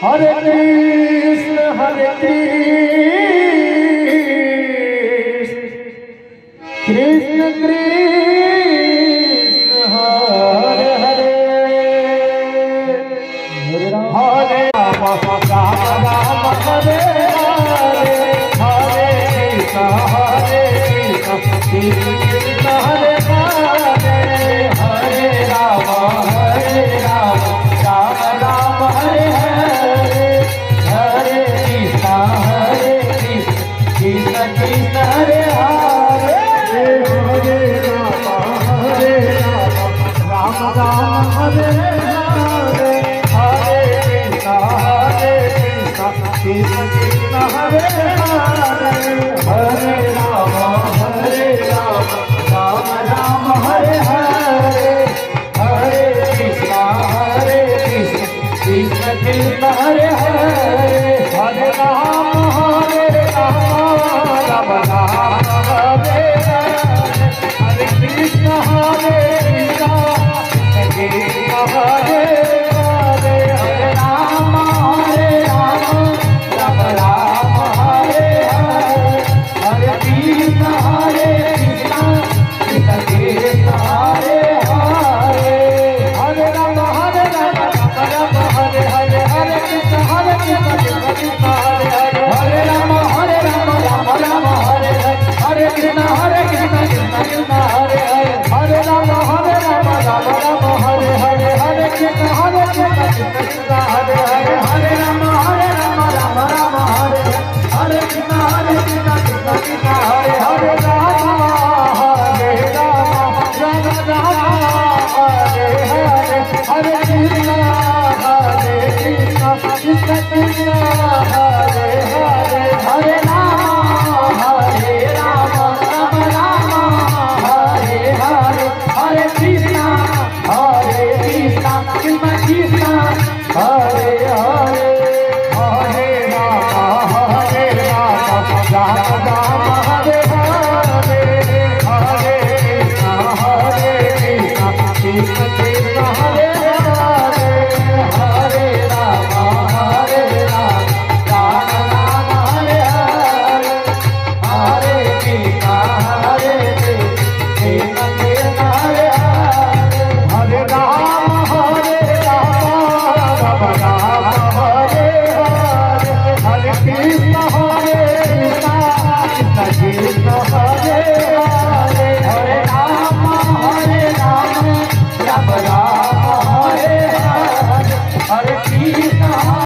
Hare Krishna, Hare Krishna, Krishna Krishna, Hare Hare, Hare Rama, Rama Rama, Hare Hare, Hare Krishna, Krishna Krishna, Hare Hare, Hare Rama, Rama Rama, Hare Hare, Hare Krishna, Krishna Krishna, Hare Hare, Hare Rama, Rama Rama, Hare Hare, Hare Krishna, Krishna Krishna, Hare Hare, Hare Rama, Rama Rama, Hare Hare, Hare Krishna, Krishna Krishna, Hare Hare, Hare Rama, Rama Rama, Hare Hare, Hare Krishna, Krishna Krishna, Hare Hare, Hare Rama, Rama Rama, Hare Hare, Hare Krishna, Krishna Krishna, Hare Hare, Hare Rama, Rama Rama, Hare Hare, Hare Krishna, Krishna Krishna,